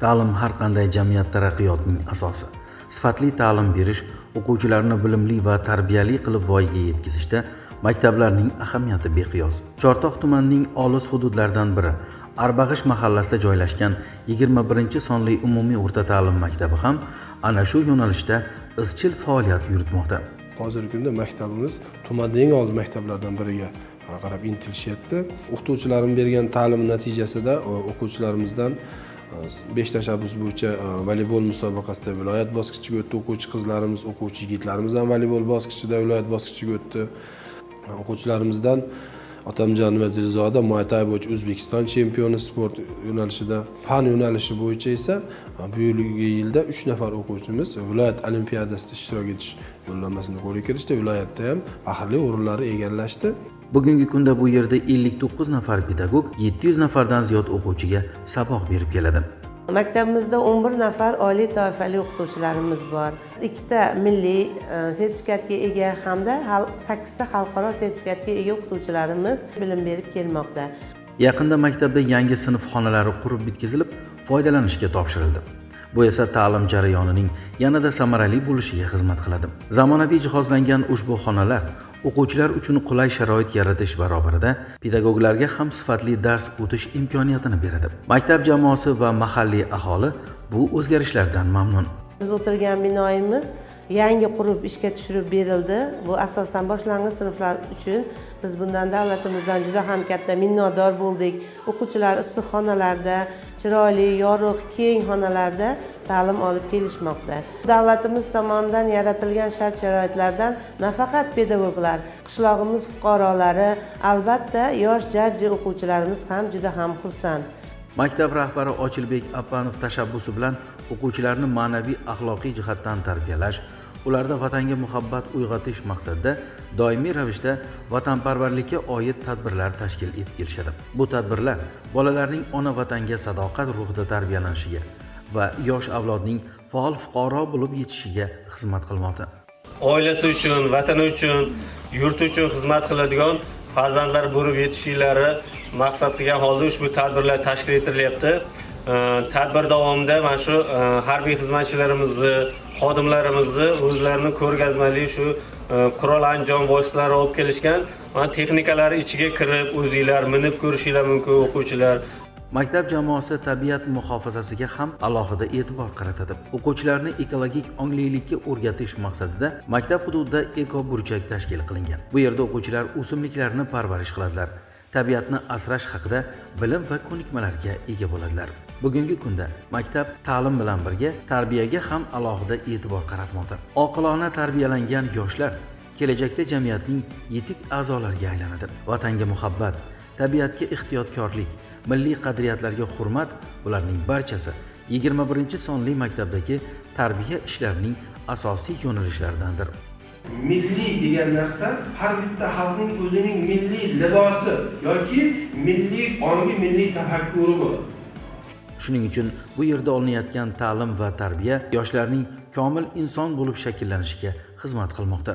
Ta'lim har qanday jamiyat taraqqiyotining asosi. Sifatli ta'lim berish, o'quvchilarni bilimli va tarbiyali qilib voyaga yetkazishda maktablarning ahamiyati beqiyos. Chortoq tumanining olis hududlaridan biri Arbag'ish mahallasida joylashgan 21-sonli umumiy o'rta ta'lim maktabi ham ana shu yo'nalishda izchil faoliyat yuritmoqda. Hozirgi kunda maktabimiz tumanda eng olis maktablardan biriga qarab intilishyapti. O'qituvchilarim bergan ta'lim natijasida o'quvchilarimizdan 5 tashabbus bo'yicha voleybol musobaqasida viloyat bosqichiga o'tdi. O'quvchi qizlarimiz, o'quvchi yigitlarimiz ham voleybol bosqichida viloyat bosqichiga o'tdi. O'quvchilarimizdan Otamjon va Dilzoda Muay Thai bo'yicha O'zbekiston chempioni sport yo'nalishida, fan yo'nalishi bo'yicha esa bu yilda 3 nafar o'quvchimiz viloyat olimpiadasida ishtirok etish yo'llanmasini qo'lga kiritishdi. Viloyatda ham faxrli o'rinlarni egallashdi. Bugungi kunda bu yerda 59 nafar pedagog 700 nafardan ziyod o'quvchiga saboq berib keladi. Maktabimizda 11 nafar oliy toifali o'qituvchilarimiz bor. 2 ta milliy sertifikatga ega hamda 8 ta xalqaro sertifikatga ega o'qituvchilarimiz bilim berib kelmoqda. Yaqinda maktabda yangi sinf xonalari qurib bitkazilib, foydalanishga topshirildi. Bu esa ta'lim jarayonining yanada samarali bo'lishiga xizmat qiladi. Zamonaviy jihozlangan ushbu xonalar o'quvchilar uchun qulay sharoit yaratish barobarida pedagoglarga ham sifatli dars o'tish imkoniyatini beradi. Maktab jamoasi va mahalliy aholi bu o'zgarishlardan mamnun. Biz o'tirgan binoyimiz yangi qurib ishga tushirib berildi. Bu asosan boshlang'ich sinflar uchun biz bundan davlatimizdan juda ham katta minnatdor bo'ldik. O'quvchilar issiq xonalarda, chiroyli, yorug', keng xonalarda ta'lim olib kelishmoqda. Davlatimiz tomonidan yaratilgan shart-sharoitlardan nafaqat pedagoglar, qishlog'imiz fuqarolari, albatta yosh jajji o'quvchilarimiz ham juda ham xursand. Maktab rahbari Ochilbek Appanov tashabbusi bilan o'quvchilarni ma'naviy axloqiy jihatdan tarbiyalash, ularda vatanga muhabbat uyg'otish maqsadida doimiy ravishda vatanparvarlikka oid tadbirlar tashkil etib kelishadi. Bu tadbirlar bolalarning ona vatanga sadoqat ruhida tarbiyalanishiga va yosh avlodning faol fuqaro bo'lib yetishishiga xizmat qilmoqda. Oilasi uchun, vatani uchun, yurti uchun xizmat qiladigan farzandlar bo'lib yetishishlari maqsad qilgan holda ushbu tadbirlar tashkil etilyapti. Tadbir davomida mana shu harbiy xizmatchilarimizni, xodimlarimizni o'zlarini ko'rgazmali shu qurol anjom vositalari olib kelishgan. Mana texnikalari ichiga kirib, o'zingizlar minib ko'rishinglar mumkin o'quvchilar. Maktab jamoasi tabiat muhofazasiga ham alohida e'tibor qaratadi. O'quvchilarni ekologik onglilikka o'rgatish maqsadida maktab hududida eko-burchak tashkil qilingan. Bu yerda o'quvchilar o'simliklarni parvarish qiladilar. Tabiatni asrash haqida bilim va ko'nikmalarga ega bo'ladilar. Bugungi kunda maktab ta'lim bilan birga tarbiyaga ham alohida e'tibor qaratmoqda. Oqilona tarbiyalangan yoshlar kelajakda jamiyatning yetuk a'zolariga aylanadi. Vatanga muhabbat, tabiatga ehtiyotkorlik, milliy qadriyatlarga hurmat bularning barchasi 21-sonli maktabdagi tarbiya ishlarining asosiy yo'nalishlaridandir. Milliy degan narsa har bitta xalqning o'zining milliy libosi yoki milliy ongi, milliy tafakkuri bo'ladi. Shuning uchun bu yerda olinayotgan ta'lim va tarbiya yoshlarning komil inson bo'lib shakllanishiga xizmat qilmoqda.